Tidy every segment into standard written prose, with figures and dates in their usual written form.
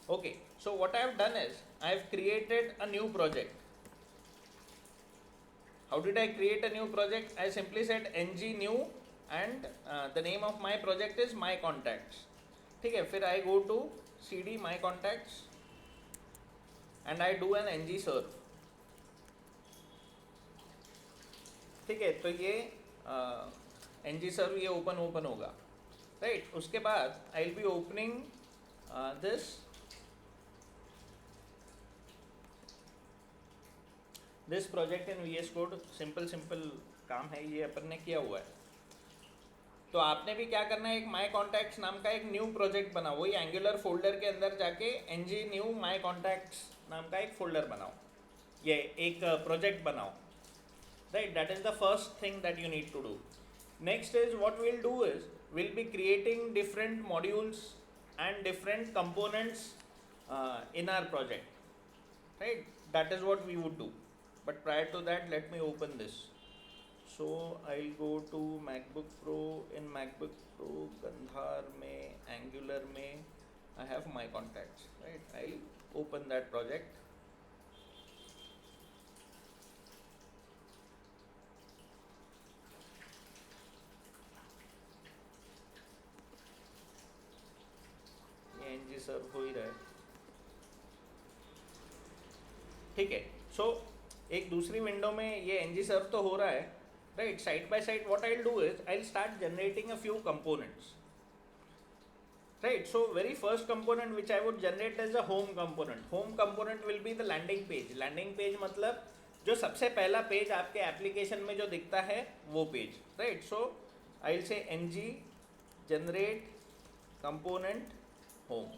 Okay, so what I have done is I have created a new project. How did I create a new project? I simply said ng new and the name of my project is my contacts. ठीक है, फिर I go to cd my contacts and I do an ng serve. ठीक है, तो ये ng serve ये open होगा, right. उसके बाद आई will B opening this project in VS Code. Simple काम है, ये अपन ने किया हुआ है. तो आपने भी क्या करना है, एक माई कॉन्टैक्ट्स नाम का एक न्यू प्रोजेक्ट बनाओ. वही एंगुलर फोल्डर के अंदर जाके ng न्यू माई कॉन्टैक्ट्स नाम का एक फोल्डर बनाओ, ये एक प्रोजेक्ट बनाओ, right. That is the first thing that you need to do. Next is what will do is we'll be creating different modules and different components in our project, right. That is what we would do. But prior to that, let me open this. So I'll go to MacBook Pro. In MacBook Pro Gandhar mein Angular mein I have my contacts, right. I'll open that project. ng सर्व हो ही रहा है, ठीक है. सो एक दूसरी window में ये ng सर्व तो हो रहा है, right. Side by side what I will do is I will start generating a few components, right. So very first component which I would generate is a home component. Home component will be the landing page. Landing page मतलब जो सबसे पहला page आपके application में जो दिखता है वो page, right. So I will से ng जनरेट कंपोनेंट होम.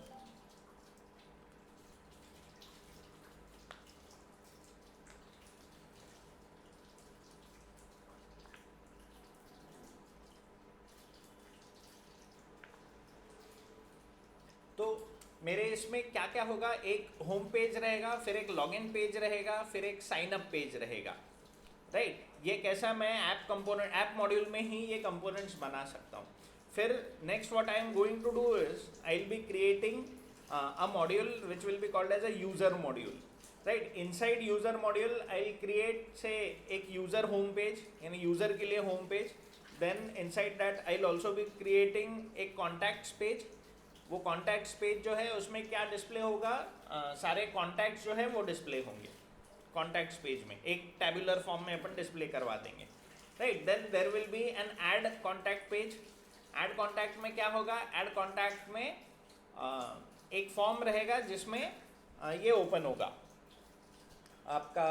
तो मेरे इसमें क्या क्या होगा, एक होम पेज रहेगा, फिर एक लॉगिन पेज रहेगा, फिर एक साइन अप पेज रहेगा, राइट. ये कैसा मैं ऐप कंपोनेंट ऐप मॉड्यूल में ही ये कंपोनेंट्स बना सकता हूँ. फिर next what I am going to do is I will be creating a module which will be called as a user module, right. Inside user module I will create say एक user home page, यानी user के लिए home page. Then inside that I will also be creating एक contacts page. वो contacts page जो है उसमें क्या डिस्प्ले होगा, सारे कॉन्टैक्ट्स जो है वो डिस्प्ले होंगे कॉन्टैक्ट्स पेज में. एक टैबुलर फॉर्म में अपन डिस्प्ले करवा देंगे, right. Then there will be an add contact page. Add contact में क्या होगा, ऐड कॉन्टैक्ट में एक फॉर्म रहेगा जिसमें ये ओपन होगा आपका,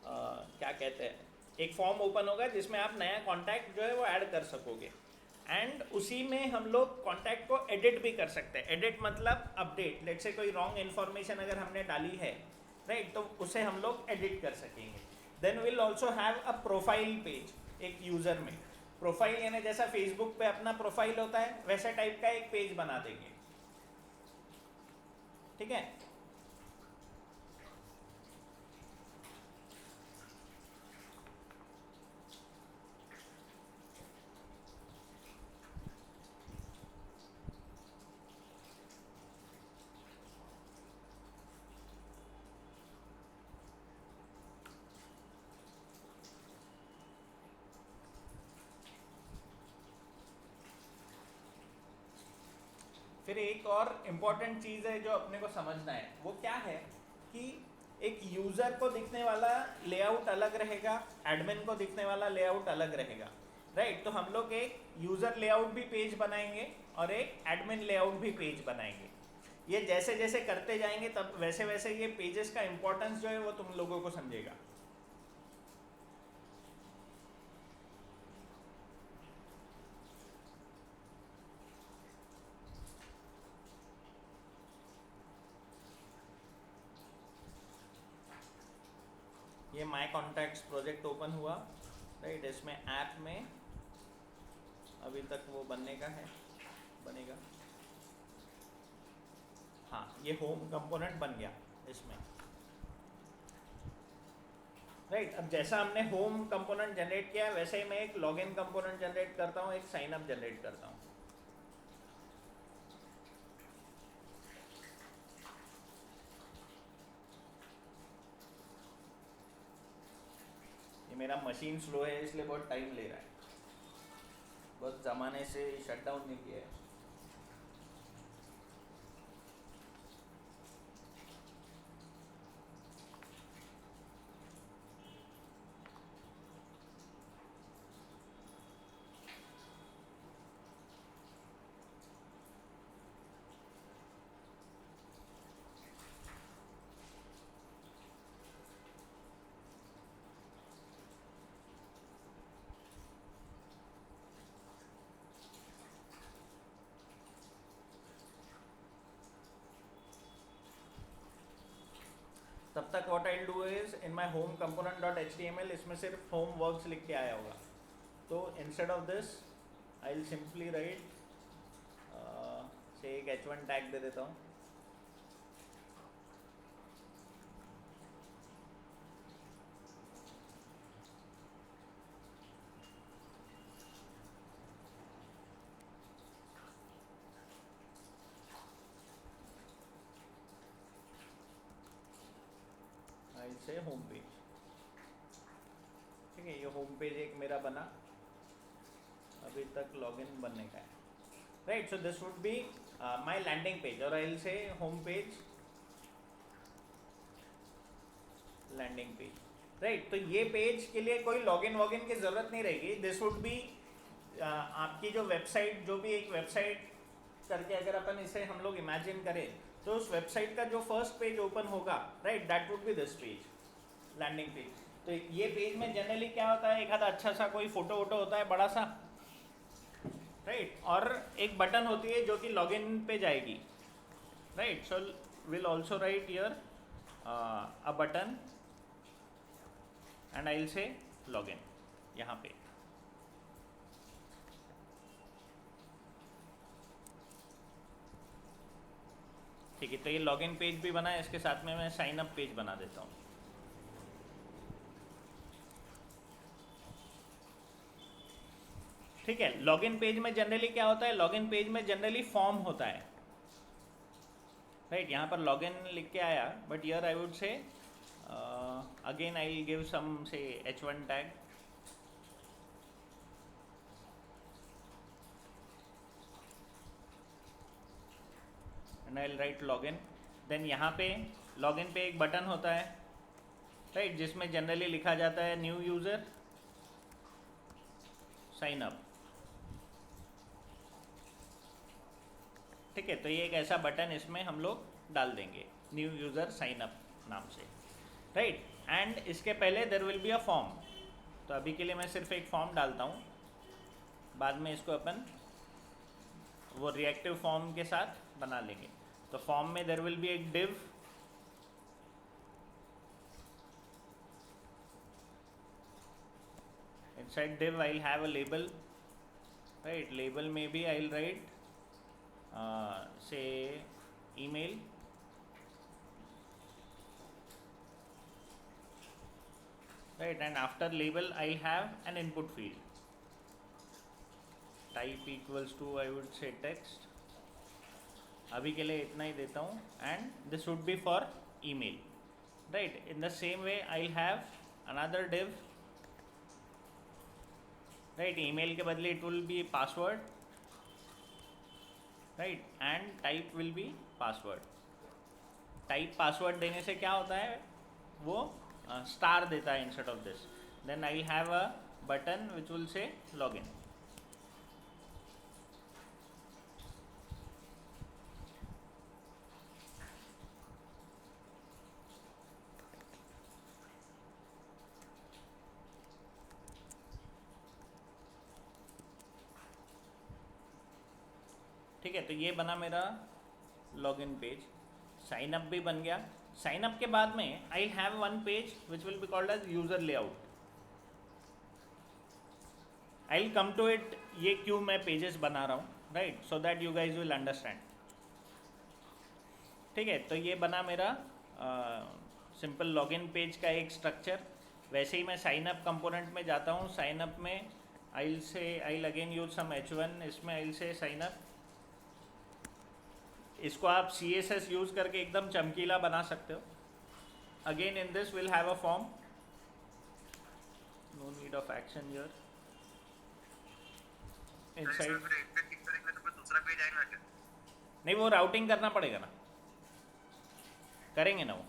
क्या कहते हैं, एक फॉर्म ओपन होगा जिसमें आप नया कॉन्टैक्ट जो है वो ऐड कर सकोगे. एंड उसी में हम लोग कॉन्टैक्ट को एडिट भी कर सकते हैं. एडिट मतलब अपडेट. लेट से कोई रॉन्ग इन्फॉर्मेशन अगर हमने डाली है, राइट, तो उसे हम लोग एडिट कर सकेंगे. Then will also have a profile page. एक यूज़र में प्रोफाइल यानी जैसा फेसबुक पे अपना प्रोफाइल होता है वैसा टाइप का एक पेज बना देंगे, ठीक है. फिर एक और इम्पॉर्टेंट चीज़ है जो अपने को समझना है, वो क्या है कि एक यूज़र को दिखने वाला लेआउट अलग रहेगा, एडमिन को दिखने वाला लेआउट अलग रहेगा, राइट. तो हम लोग एक यूज़र लेआउट भी पेज बनाएंगे और एक एडमिन लेआउट भी पेज बनाएंगे. ये जैसे जैसे करते जाएंगे तब वैसे वैसे ये पेजेस का इम्पोर्टेंस जो है वो तुम लोगों को समझेगा. ये माई कॉन्टैक्ट्स प्रोजेक्ट ओपन हुआ, राइट. इसमें ऐप में अभी तक वो बनने का है, बनेगा. हाँ, ये होम कंपोनेंट बन गया इसमें, राइट. अब जैसा हमने होम कंपोनेंट जनरेट किया है वैसे ही मैं एक लॉगिन कंपोनेंट जनरेट करता हूँ, एक साइन अप जनरेट करता हूँ. मेरा मशीन स्लो है इसलिए बहुत टाइम ले रहा है, बहुत ज़माने से शट डाउन नहीं किया है। तब तक what I do is in my home component dot H T M L, इसमें सिर्फ होम वर्क्स लिख के आया होगा, तो instead of this I will simply write say एक h1 टैग दे देता हूँ। आई से होम पेज, ठीक है, ये होम पेज एक मेरा बना, अभी तक लॉगिन बनने का है, right. So this would be my landing page, और I will say home page landing page, right. तो ये पेज के लिए कोई लॉगिन वॉगिन की ज़रूरत नहीं रहेगी। दिस वुड बी आपकी जो वेबसाइट, जो भी एक वेबसाइट करके अगर अपन इसे हम लोग इमेजिन करें, तो उस वेबसाइट का जो फर्स्ट पेज ओपन होगा, right, that would be this page, landing page. तो ये पेज में जनरली क्या होता है, एक आधा अच्छा सा कोई फोटो वोटो होता है बड़ा सा, राइट, और एक बटन होती है जो कि लॉगिन पे जाएगी, right. So will also right here a button and I will say login यहाँ पे, ठीक है। तो ये लॉगिन पेज भी बना है, इसके साथ में मैं साइन अप पेज बना देता हूँ। ठीक है, लॉगिन पेज में जनरली क्या होता है, लॉगिन पेज में जनरली फॉर्म होता है, राइट। यहाँ पर लॉगिन लिख के आया, but here I would say again I will give some say h1 tag, and I will write login. Then यहाँ पे लॉगिन पे एक बटन होता है, राइट, जिसमें जनरली लिखा जाता है न्यू यूज़र साइन अप, ठीक है। तो ये एक ऐसा बटन इसमें हम लोग डाल देंगे, न्यू यूज़र साइन अप नाम से, राइट। एंड इसके पहले देर विल बी अ फॉर्म, तो अभी के लिए मैं सिर्फ एक फॉर्म डालता हूँ, बाद में इसको अपन वो रिएक्टिव फॉर्म के साथ बना लेंगे। तो फॉर्म में देर विल बी एक div, inside div I'll have a label, right, label maybe I'll write say email, right, and after label I'll have an input field, type equals to I would say text, अभी के लिए इतना ही देता हूँ, and this would be for email, right। in the same way I'll have another div, right, email के बदले it will be password, right, and type will be password. Type password देने से क्या होता है, वो स्टार देता है instead of this. Then I have a button which will say login, ठीक है। तो ये बना मेरा लॉगिन पेज, साइन अप भी बन गया। साइन अप के बाद में I have one page which will be called as user layout, I will come to it, ये क्यों मैं पेजेस बना रहा हूँ, right, so that you guys will understand, ठीक है। तो ये बना मेरा सिंपल लॉगिन पेज का एक स्ट्रक्चर। वैसे ही मैं साइन अप कंपोनेंट में जाता हूँ, साइन अप में I will again use some h1, इसमें I will say sign up, इसको आप CSS यूज़ करके एकदम चमकीला बना सकते हो। Again in this will have a form, no need of action here sir इसमें इनसाइड। फिर एक पे क्लिक करेंगे तो फिर दूसरा पेज आएगा क्या? नहीं, वो राउटिंग करना पड़ेगा ना, करेंगे ना वो,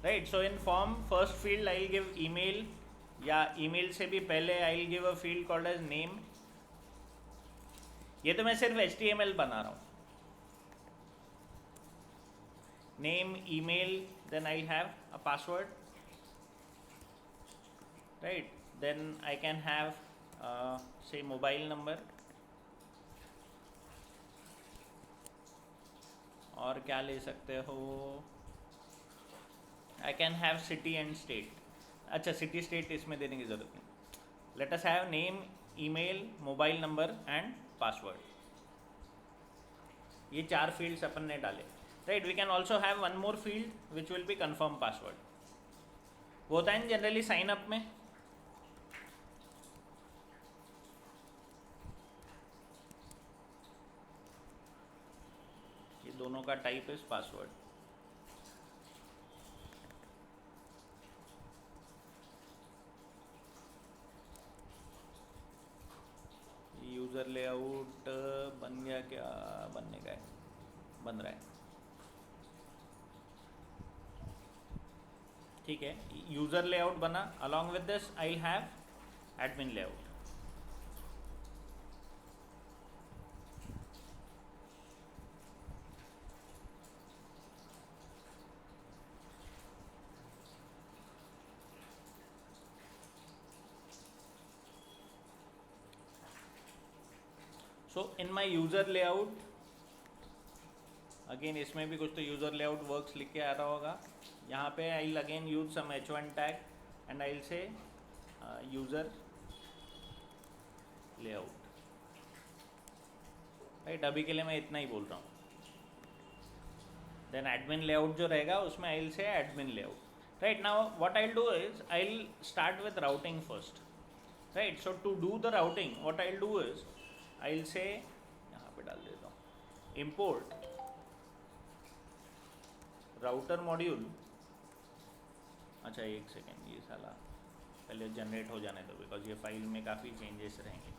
right. So in form first field I give email, या ईमेल से भी पहले I give a field called as name. ये तो मैं सिर्फ HTML बना रहा हूँ। Name, email, then I have a password, right? Then I can have say mobile number, और क्या ले सकते हो, I can have city and state। अच्छा, city state इसमें देने की ज़रूरत नहीं। Let us have name, email, mobile number and password। ये 4 फील्ड्स अपन ने डाले, right. We can also have one more field which will be confirm password. वो होता है जनरली साइन अप में, ये दोनों का type is password. User layout बन गया, क्या बनने का है, बन रहा है, ठीक है। यूज़र लेआउट बना, along with this I will have admin layout. So in my user layout, again इसमें भी कुछ तो यूज़र लेआउट वर्क्स लिख के आ रहा होगा। यहाँ पे I will again use some h1 tag and I will say user layout, right. अभी के लिए मैं इतना ही बोल रहा हूँ। देन एडमिन लेआउट जो रहेगा उसमें I will say admin layout, right. Now what I will do is I will start with routing first, right. So to do the routing what I will do is I will say, यहाँ पे डाल देता हूँ, import router module. अच्छा एक second, ये साला पहले जनरेट हो जाने दो, बिकॉज ये फाइल में काफ़ी चेंजेस रहेंगे।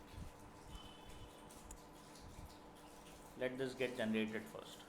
Let this get generated first.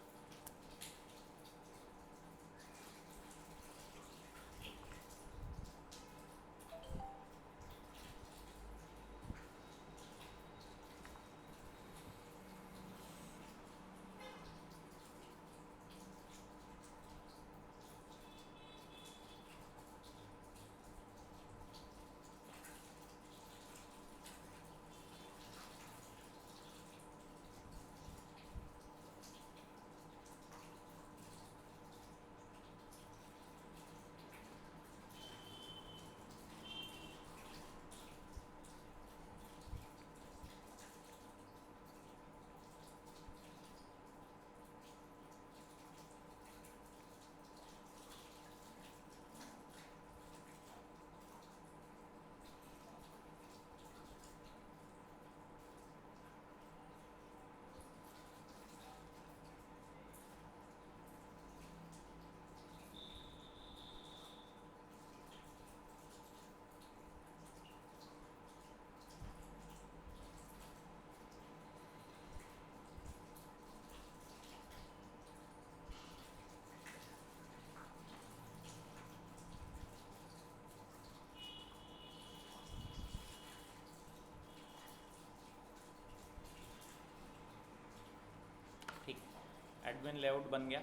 Admin layout बन गया,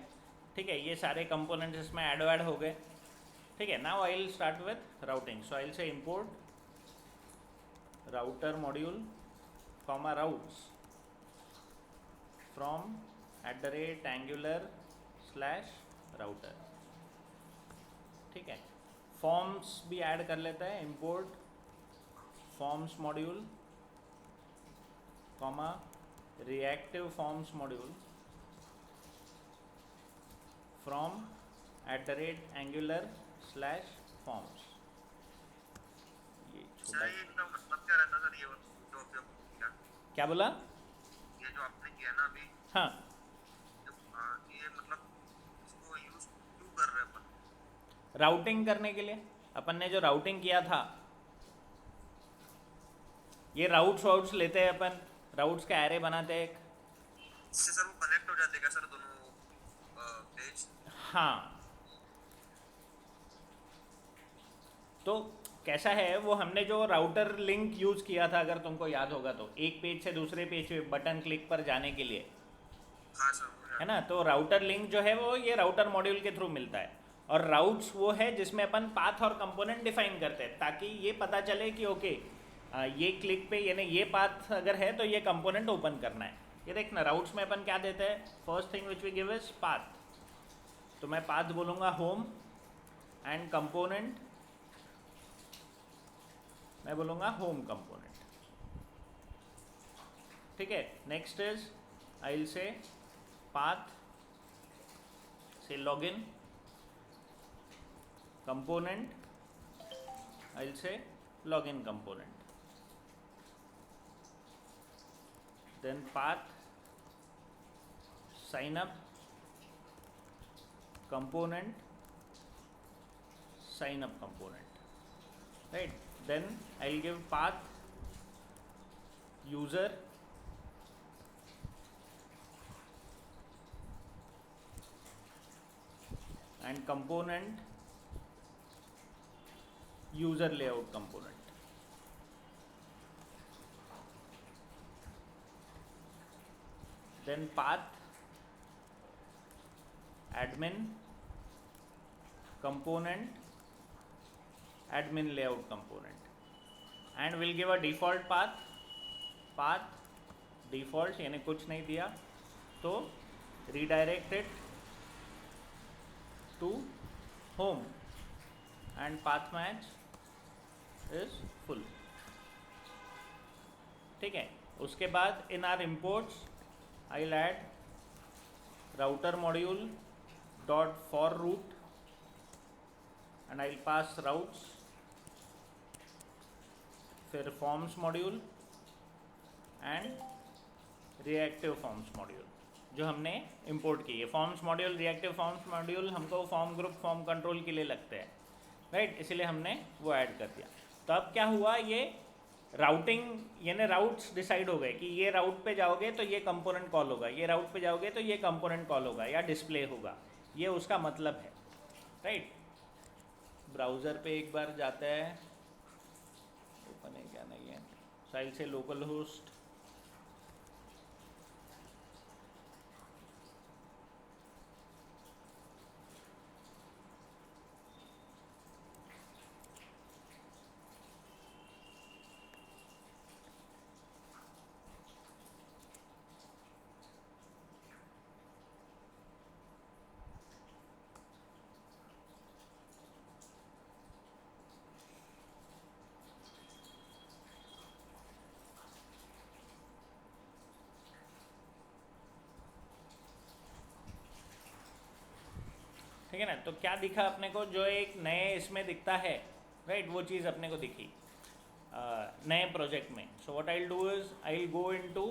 ठीक है। ये सारे कंपोनेंट्स इसमें ऐड हो गए, ठीक है। Now I will start with routing. So I will से import router module comma routes from @angular/router, ठीक है। फॉर्म्स भी ऐड कर लेता है, import forms module comma reactive forms module from @angular/forms। ये छोटा, सर ये इनका मतलब क्या रहता है सर, ये जो अभी आपने किया, क्या बोला? ये जो आपने किया ना अभी, हाँ, ये मतलब इसको यूज क्यों कर रहे हैं अपन? राउटिंग करने के लिए। अपन ने जो राउटिंग किया था ये राउट्स वाउट्स लेते हैं अपन, राउट्स का एरे बनाते हैं एक। इससे सर वो कनेक्ट हो जाते हैं क्या सर दोनों पेज? हाँ, तो कैसा है वो हमने जो राउटर लिंक यूज़ किया था, अगर तुमको याद होगा तो, एक पेज से दूसरे पेज पे बटन क्लिक पर जाने के लिए, हाँ सर वो है याद। ना। तो राउटर लिंक जो है वो ये राउटर मॉड्यूल के थ्रू मिलता है। और राउट्स वो है जिसमें अपन पाथ और कंपोनेंट डिफाइन करते हैं, ताकि ये पता चले कि ओके ये क्लिक पे यानी ये पाथ अगर है तो ये कंपोनेंट ओपन करना है। ये देखना राउट्स में अपन क्या देते हैं, first thing which we give is path. तो मैं पाथ बोलूँगा होम, एंड कंपोनेंट मैं बोलूँगा होम कंपोनेंट। ठीक है, नेक्स्ट इज आई विल से पाथ से login component, I'll say login component, then path sign up component, sign up component, right? Then I'll give path user and component user layout component. Then path admin component, admin layout component, and we'll give a default path, path default यानी कुछ नहीं दिया तो redirect it to home and path match is full। ठीक है, उसके बाद इन are imports I'll add router module dot for route and I'll pass routes, फिर forms module and reactive forms module जो हमने import की है। Forms module, reactive forms module हमको फॉर्म ग्रुप फॉर्म कंट्रोल के लिए लगते हैं, राइट, इसलिए हमने वो ऐड कर दिया। तो अब क्या हुआ, ये राउटिंग यानी राउट्स डिसाइड हो गए कि ये राउट पे जाओगे तो ये कंपोनेंट कॉल होगा, ये राउट पे जाओगे तो ये कंपोनेंट कॉल होगा या डिस्प्ले होगा, ये उसका मतलब है, राइट। ब्राउज़र पे एक बार जाता है, ओपन है क्या नहीं है, साइल से लोकल होस्ट, ठीक है ना। तो क्या दिखा अपने को, जो एक नए इसमें दिखता है, राइट, वो चीज़ अपने को दिखी नए प्रोजेक्ट में। सो what I will do is I will go into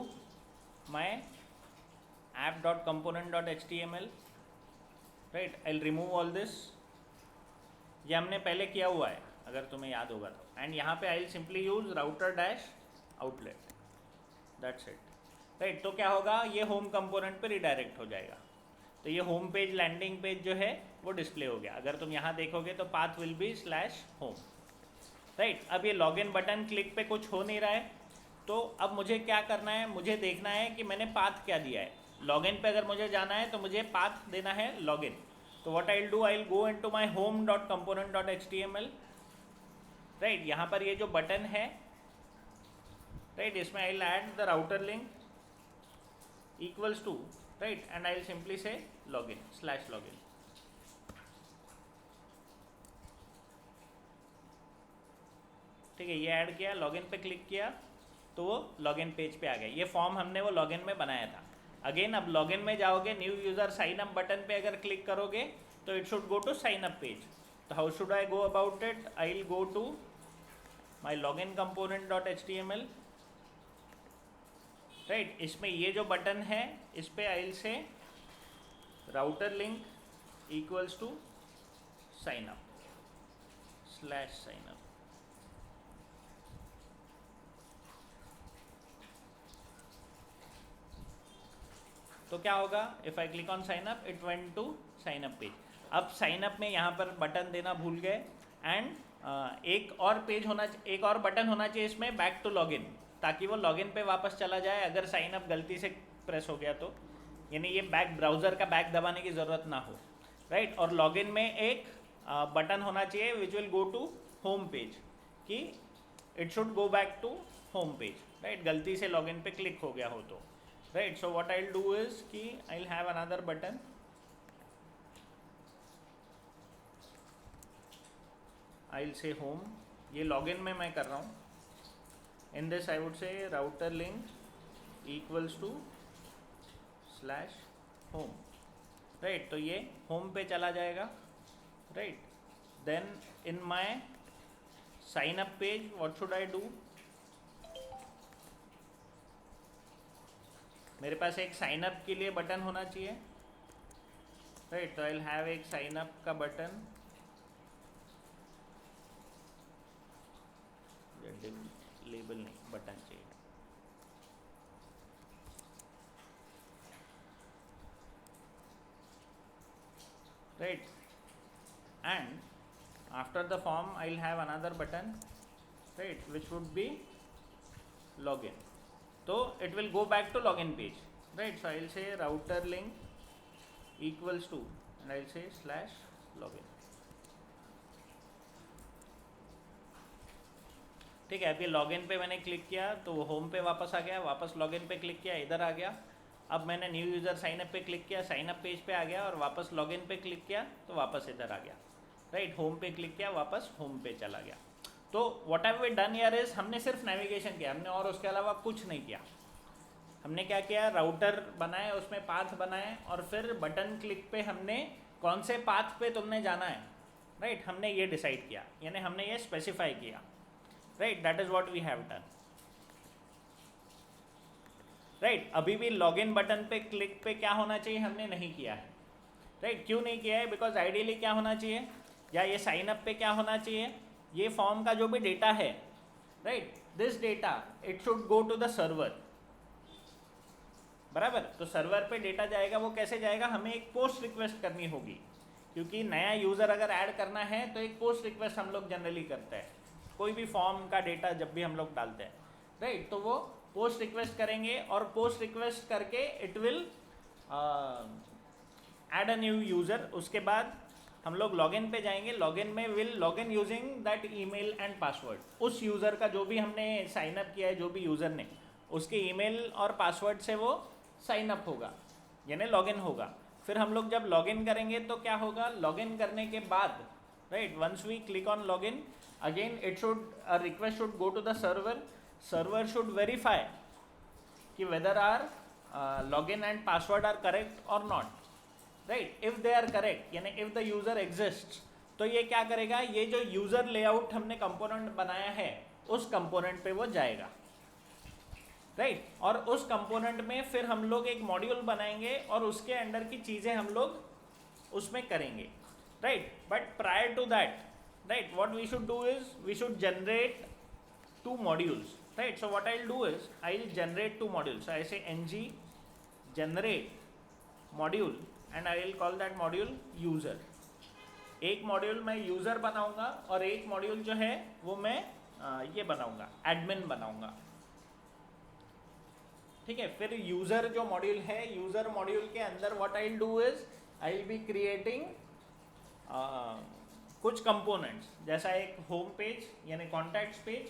my app.component.html, right, I will remove all this, ये हमने पहले किया हुआ है अगर तुम्हें याद होगा तो, एंड यहाँ पे I will simply use router dash outlet, that's it, right. तो क्या होगा, ये होम कंपोनेंट पे रिडायरेक्ट हो जाएगा। तो ये होम पेज लैंडिंग पेज जो है वो डिस्प्ले हो गया। अगर तुम यहाँ देखोगे तो path will be /home, right. अब ये लॉगिन बटन क्लिक पे कुछ हो नहीं रहा है, तो अब मुझे क्या करना है, मुझे देखना है कि मैंने पाथ क्या दिया है। लॉगिन पे अगर मुझे जाना है तो मुझे पाथ देना है लॉगिन। तो what I will do, I will go into my home.component.html, right. यहाँ पर ये जो बटन है, राइट, इसमें I will add the router link equals to, right, and I will simply say login /login, ठीक है। ये ऐड किया, लॉगिन पे क्लिक किया तो वो लॉगिन पेज पे आ गया। ये फॉर्म हमने वो लॉगिन में बनाया था। अगेन अब लॉगिन में जाओगे, new user sign up button पे अगर क्लिक करोगे तो it should go to sign up page. तो how should I go about it, I will go to my login component.html, right. इसमें ये जो बटन है इस पे I will say router link equals to sign up /sign up, तो क्या होगा, if I click on sign up it went to sign up page. अब साइन अप में यहाँ पर बटन देना भूल गए, एंड एक और पेज होना, एक और बटन होना चाहिए इसमें, बैक टू लॉगिन, ताकि वो लॉगिन पे वापस चला जाए अगर साइन अप गलती से प्रेस हो गया तो, यानी ये बैक, ब्राउज़र का बैक दबाने की ज़रूरत ना हो, राइट। और लॉगिन में एक बटन होना चाहिए which will go to home page, कि it should go back to home page, right, गलती से लॉगिन पे क्लिक हो गया हो तो, right. So what I will do is कि I will have another button, I will say home, ये लॉगिन में मैं कर रहा हूँ। In this I would say router link equals to slash home, right, तो ये होम पे चला जाएगा, right. Then in my sign up page what should I do, मेरे पास एक साइन अप के लिए बटन होना चाहिए, राइट, तो आई विल हैव एक साइन अप का बटन, लेबल नहीं, बटन चाहिए, right, and after the form I will have another button, right, which would be login, so it will go back to login page, right. So I will say router link equals to, and I will say slash login, ठीक है। अभी login पे मैंने click किया तो home पे वापस आ गया, वापस लॉगिन पे क्लिक किया इधर आ गया। अब मैंने न्यू यूज़र साइन अप पे क्लिक किया, साइन अप पेज पे आ गया, और वापस लॉगिन पे क्लिक किया तो वापस इधर आ गया, राइट। होम पे क्लिक किया, वापस होम पे चला गया। तो what have we done here is, हमने सिर्फ नेविगेशन किया, हमने और उसके अलावा कुछ नहीं किया। हमने क्या किया, राउटर बनाए, उसमें पाथ बनाए, और फिर बटन क्लिक पे हमने कौन से पाथ पे तुमने जाना है, राइट, हमने ये डिसाइड किया, यानी हमने ये स्पेसिफाई किया, right, that is what we have done, right. अभी भी लॉगिन बटन पे क्लिक पे क्या होना चाहिए हमने नहीं किया है, राइट। क्यों नहीं किया है, बिकॉज आइडियली क्या होना चाहिए, या ये साइन अप पे क्या होना चाहिए, ये फॉर्म का जो भी डेटा है, right, this data it should go to the server, बराबर। तो सर्वर पे डेटा जाएगा, वो कैसे जाएगा, हमें एक पोस्ट रिक्वेस्ट करनी होगी, क्योंकि नया यूज़र अगर ऐड करना है तो एक पोस्ट रिक्वेस्ट हम लोग जनरली करते हैं, कोई भी फॉर्म का डेटा जब भी हम लोग डालते हैं, राइट। तो वो पोस्ट रिक्वेस्ट करेंगे, और पोस्ट रिक्वेस्ट करके it will add a new user. उसके बाद हम लोग लॉगिन पे जाएंगे, लॉगिन में will login using that email and password, उस यूज़र का जो भी हमने साइन अप किया है, जो भी यूज़र ने, उसके ईमेल और पासवर्ड से वो साइन अप होगा, यानी लॉगिन होगा। फिर हम लोग जब लॉगिन करेंगे तो क्या होगा, लॉगिन करने के बाद, right, once we click on login again it should, a request should go to the server should verify कि whether our login and password are correct or not, right. If they are correct, यानी if the user exists, तो ये क्या करेगा, ये जो user layout हमने component बनाया है उस component पे वो जाएगा, राइट। और उस component में फिर हम लोग एक मॉड्यूल बनाएंगे और उसके अंदर की चीज़ें हम लोग उसमें करेंगे, right. But prior to that, right, what we should do is we should generate 2 modules, right. So what I'll do is I'll generate 2 modules, so I say ng generate module and I will call that module user। एक module मैं user बनाऊंगा और एक module जो है वो मैं ये बनाऊंगा, एडमिन बनाऊंगा, ठीक है। फिर यूज़र जो मॉड्यूल है, यूज़र मॉड्यूल के अंदर what I'll do is I'll be creating कुछ कंपोनेंट्स, जैसा एक होम पेज यानी कॉन्टैक्ट्स पेज,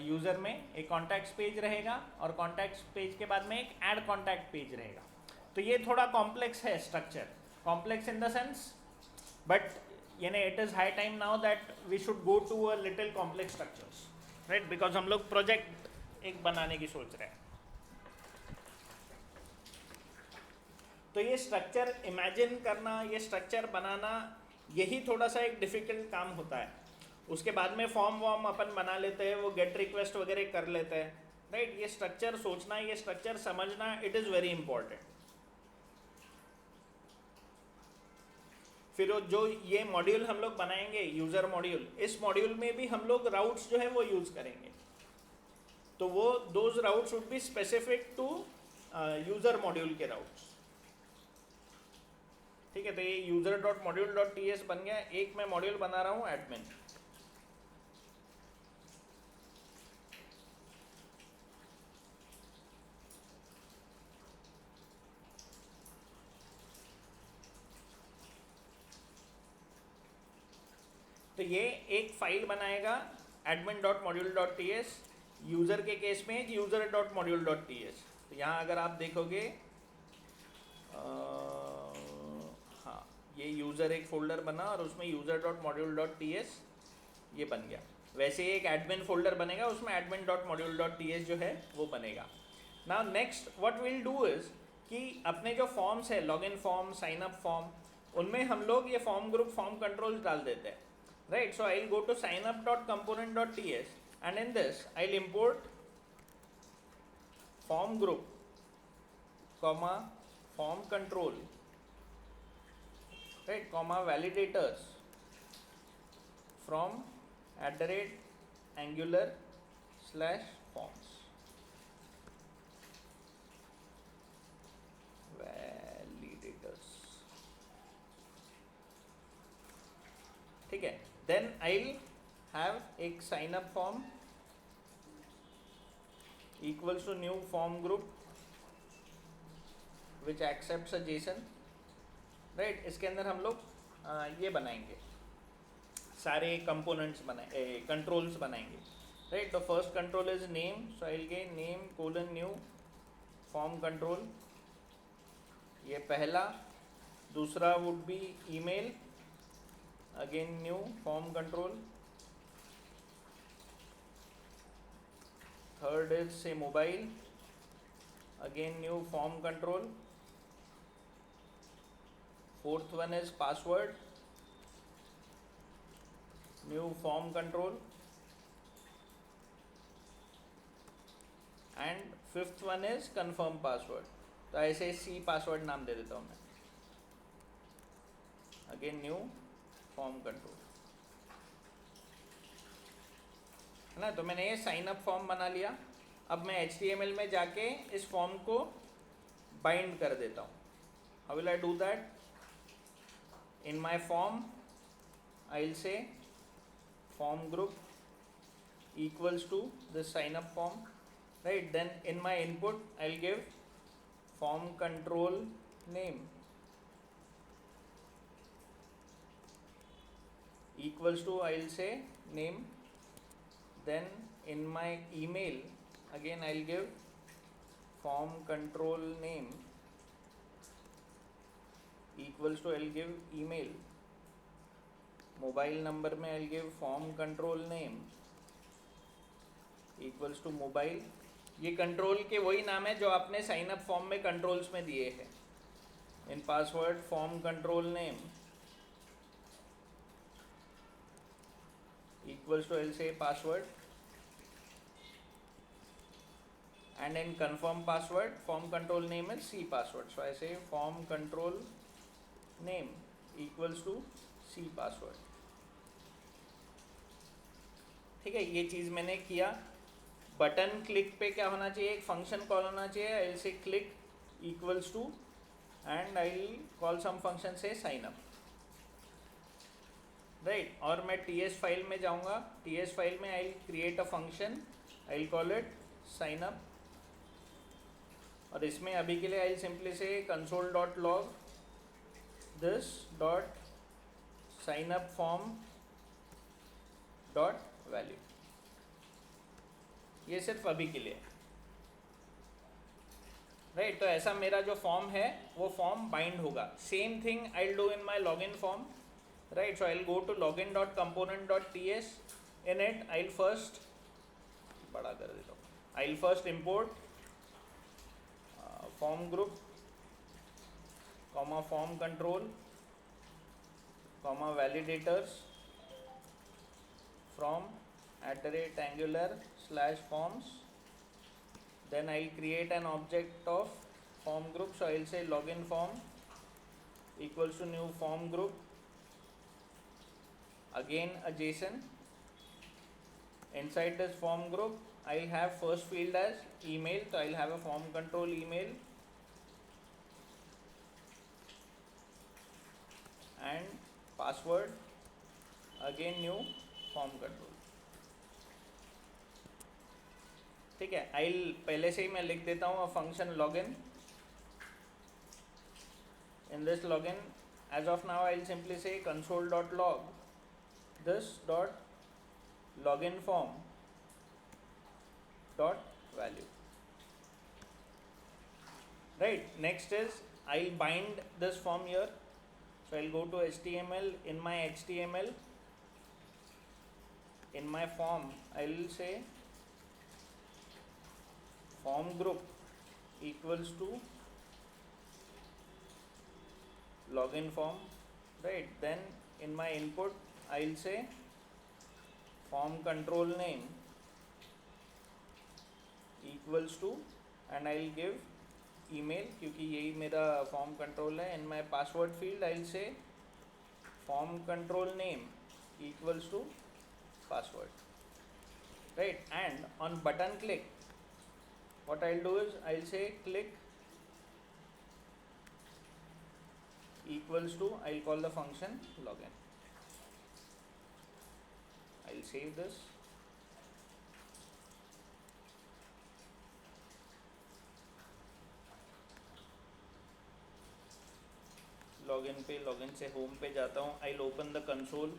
यूज़र में एक कॉन्टैक्ट्स पेज रहेगा, और कॉन्टैक्ट्स पेज के बाद में एक ऐड कॉन्टैक्ट पेज रहेगा। तो ये थोड़ा कॉम्प्लेक्स है structure, complex in the sense, but यानी it is high time now that we should go to a little complex structures, right, because हम लोग प्रोजेक्ट एक बनाने की सोच रहे हैं। तो ये स्ट्रक्चर इमेजिन करना, ये स्ट्रक्चर बनाना, यही थोड़ा सा एक डिफ़िकल्ट काम होता है। उसके बाद में फॉर्म वॉर्म अपन बना लेते हैं, वो गेट रिक्वेस्ट वगैरह कर लेते हैं, राइट। ये स्ट्रक्चर सोचना, ये स्ट्रक्चर समझना, इट इज़ वेरी इंपॉर्टेंट। फिर जो ये मॉड्यूल हम लोग बनाएंगे, यूज़र मॉड्यूल, इस मॉड्यूल में भी हम लोग राउट्स जो है वो यूज़ करेंगे। तो वो those routes would be specific to user module के राउट्स। ठीक है, तो ये user dot module dot T S बन गया। एक मैं मॉड्यूल बना रहा हूँ एडमिन। तो ये एक फाइल बनाएगा admin dot module dot T S, user के केस में एक user dot module dot T S. तो यहाँ अगर आप देखोगे हाँ, ये यूज़र एक फोल्डर बना और उसमें user dot module dot T S ये बन गया। वैसे ही एक एडमिन फोल्डर बनेगा, उसमें admin dot module dot T S जो है वो बनेगा। Now next what will do is कि अपने जो फॉर्म्स है, login form, sign up form, उनमें हम लोग ये फॉर्म ग्रुप, फॉर्म कंट्रोल्स डाल देते हैं, right? So I'll go to signup.component.ts and in this I'll import form group comma form control, right, comma validators from @angular/forms validators। ठीक है, then I'll have एक sign up form equals to new form group which accepts a JSON, right? इसके अंदर हम लोग ये बनाएंगे, सारे components बनाए, controls बनाएंगे, right? The first control is name, so I'll get name colon new form control, ये पहला। दूसरा would be email, again new form control। third is say mobile, again new form control। fourth one is password, new form control। and fifth one is confirm password, तो ऐसे सी password नाम दे देता हूँ मैं, again new form control, है ना। तो मैंने ये साइन अप फॉर्म बना लिया। अब मैं HTML में जाके इस फॉर्म को बाइंड कर देता हूँ। How will I do that? In my form I will से form group equals to the sign up form, right? Then in my input I'll give form control name equals to, I'll say name। then in my email again I'll give form control name equals to, I'll give email। Mobile number में I'll give form control name equals to mobile. ये control के वही नाम है जो आपने sign up form में controls में दिए हैं। In password form control name equals to, I'll say password। and in confirm password form control name is C password, so I say form control name equals to C password। ठीक है, ये चीज़ मैंने किया। Button click पे क्या होना चाहिए? एक फंक्शन कॉल होना चाहिए। I will say click equals to and I will call some function say sign up, right. और मैं TS फाइल में जाऊंगा। TS फाइल में I will create a function, I will call it sign up. और इसमें अभी के लिए I will simply say console dot log this dot sign up form dot value. ये सिर्फ अभी के लिए, राइट। तो ऐसा मेरा जो फॉर्म है वो फॉर्म बाइंड होगा। Same thing I will do in my login form, right. So I will go to login dot component dot TS। In it I will first, बड़ा कर देता हूँ, I will first import form group comma form control comma validators from @angular/forms। then I'll create an object of form group, so I'll say login form equals to new form group, again a JSON, inside this form group I'll have first field as email, so I'll have a form control email and password, again new form control. ठीक है, I'll पहले से ही मैं लिख देता हूँ function login. In this login, as of now, I'll simply say console.log this dot login form dot value. Right, next is I'll bind this form here. So I'll go to HTML. In my HTML, in my form, I'll say form group equals to login form. Right, then in my input, I'll say form control name equals to, and I'll give email क्योंकि यही मेरा form control है. In my password field, I'll say form control name equals to password. Right, and on button click, what I'll do is I'll say click equals to, I'll call the function login. I'll save this. Login पे, login से home पे जाता हूँ. I'll open the console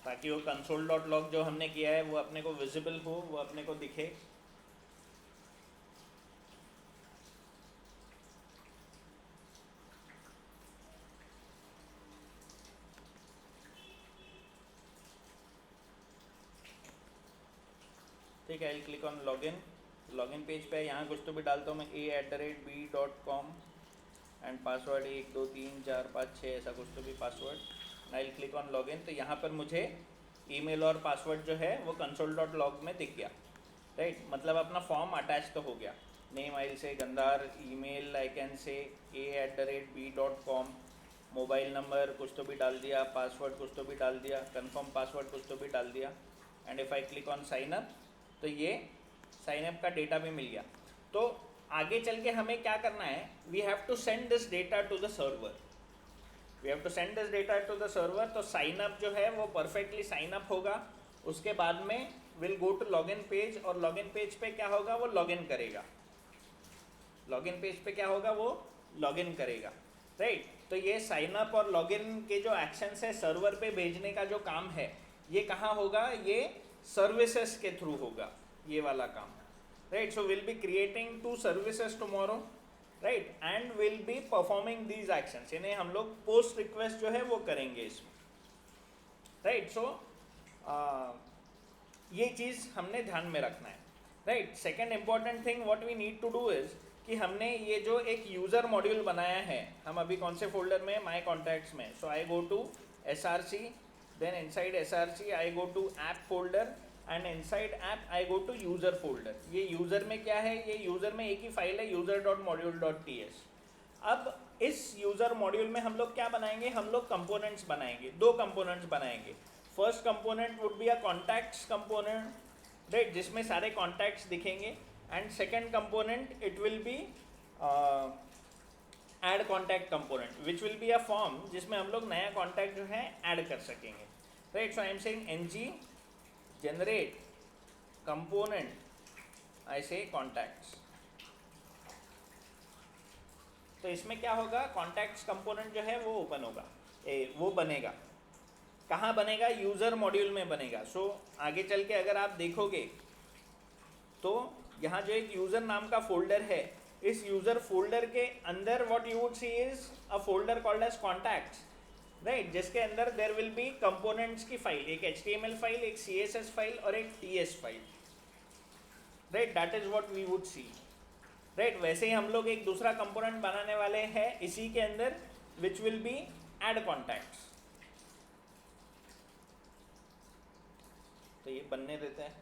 ताकि वो console.log जो हमने किया है वो अपने को विजिबल हो, वो अपने को दिखे. ठीक है, I'll click on login. Login page पे यहाँ कुछ तो भी डालता हूँ मैं a@b.com एंड पासवर्ड 1 2 3 4 5 6 ऐसा कुछ तो भी password. I click on login. तो यहाँ पर मुझे ईमेल और पासवर्ड जो है वो console.log में दिख गया. राइट, मतलब अपना फॉर्म अटैच तो हो गया. नेम आई से गंदार, email I can say a@b.com, mobile number कुछ तो भी डाल दिया, पासवर्ड कुछ तो भी डाल दिया, कंफर्म पासवर्ड कुछ तो भी डाल दिया. And if I click on sign up तो ये साइन अप का डेटा भी मिल गया. तो आगे चल के हमें क्या करना है, we have to send this data to the server. We have to send this data to the server. तो साइन अप जो है वो परफेक्टली साइन अप होगा. उसके बाद में will go to login page, और लॉगिन पेज पे क्या होगा, वो लॉगिन करेगा. लॉगिन पेज पे क्या होगा, वो लॉगिन करेगा. राइट, तो ये साइन अप और लॉगिन के जो एक्शंस है सर्वर पे भेजने का जो काम है, ये कहाँ होगा, ये सर्विसेज के थ्रू होगा ये वाला काम. Right, so will be creating 2 services tomorrow. Right, and will be performing these actions. इन्हें हम लोग पोस्ट रिक्वेस्ट जो है वो करेंगे इसमें. राइट, सो ये चीज़ हमने ध्यान में रखना है. Right, second important thing what we need to do is कि हमने ये जो एक यूज़र मॉड्यूल बनाया है, हम अभी कौन से फोल्डर में, माई कॉन्टैक्ट्स में. So I go to SRC, then inside SRC I go to app folder, and inside app I go to user folder. ये user में क्या है, ये user में एक ही फाइल है user.module.ts. अब इस user मॉड्यूल में हम लोग क्या बनाएंगे, हम लोग कंपोनेंट्स बनाएंगे. 2 कंपोनेंट्स बनाएंगे. First component would be a contacts component, right, जिसमें सारे कॉन्टैक्ट्स दिखेंगे. And second component it will be add contact component which will be a form जिसमें हम लोग नया कॉन्टैक्ट जो है ऐड कर सकेंगे. Right, so I am saying ng generate component I say contacts. तो इसमें क्या होगा, कॉन्टैक्ट्स कंपोनेंट जो है वो ओपन होगा, वो बनेगा. कहाँ बनेगा, यूज़र मॉड्यूल में बनेगा. सो आगे चल के अगर आप देखोगे तो यहाँ जो एक यूज़र नाम का फोल्डर है, इस यूज़र फोल्डर के अंदर what you would see is a folder called as contacts. Right, जिसके अंदर देर विल बी कंपोनेंट्स की फाइल, एक HTML फाइल, एक CSS फाइल और एक TS file. Right, that is what we would see. Right, वैसे ही हम लोग एक दूसरा कंपोनेंट बनाने वाले हैं इसी के अंदर which will be add contacts. तो ये बनने देते हैं.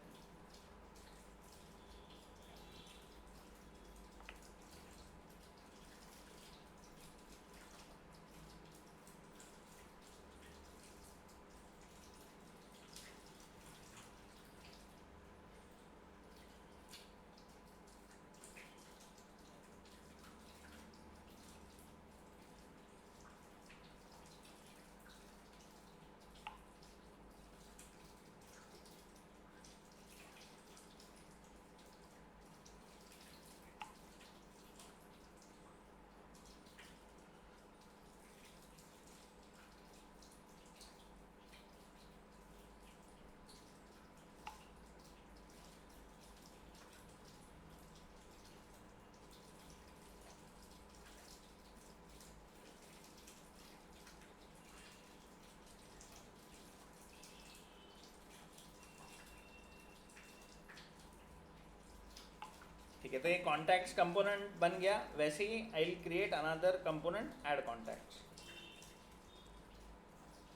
ठीक है, तो ये कॉन्टैक्ट्स कंपोनेंट बन गया। वैसे ही I will create another component add contacts.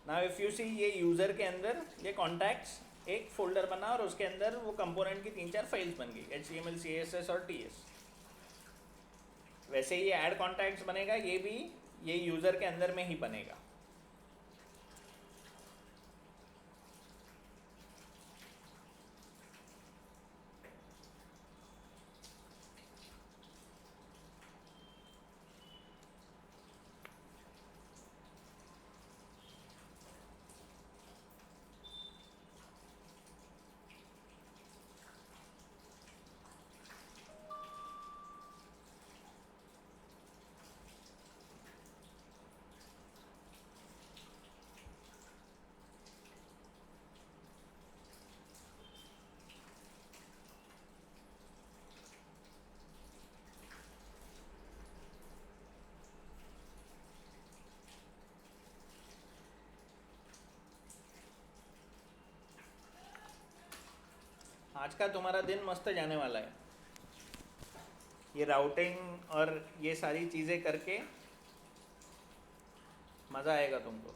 Now if you see, ये यूज़र के अंदर ये कॉन्टैक्ट्स एक फोल्डर बना और उसके अंदर वो कंपोनेंट की 3-4 फाइल्स बन गई, HTML, CSS और TS। वैसे ही ऐड कॉन्टैक्ट्स बनेगा, ये भी ये यूज़र के अंदर में ही बनेगा। आज का तुम्हारा दिन मस्त जाने वाला है, ये राउटिंग और ये सारी चीज़ें करके मज़ा आएगा तुमको।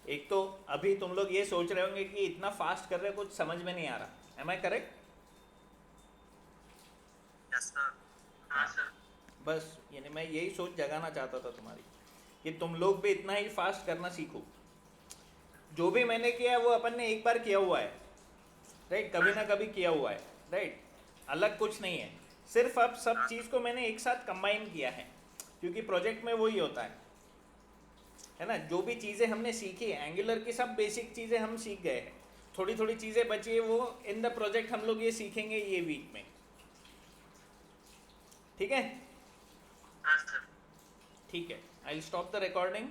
एक तो अभी तुम लोग ये सोच रहे होंगे कि इतना फास्ट कर रहे हो, कुछ समझ में नहीं आ रहा। Am I correct? Yes sir. हाँ सर। बस यानी मैं यही सोच जगाना चाहता था तुम्हारी, कि तुम लोग भी इतना ही फास्ट करना सीखो। जो भी मैंने किया है वो अपन ने एक बार किया हुआ है, राइट? कभी ना कभी किया हुआ है, राइट? अलग कुछ नहीं है, सिर्फ अब सब चीज़ को मैंने एक साथ कंबाइन किया है, क्योंकि प्रोजेक्ट में वही होता है ना? जो भी चीज़ें हमने सीखी है एंगुलर की, सब बेसिक चीज़ें हम सीख गए हैं। थोड़ी थोड़ी चीज़ें बची है, वो इन द प्रोजेक्ट हम लोग ये सीखेंगे ये वीक में। ठीक है? हाँ सर। ठीक है, I will stop the recording.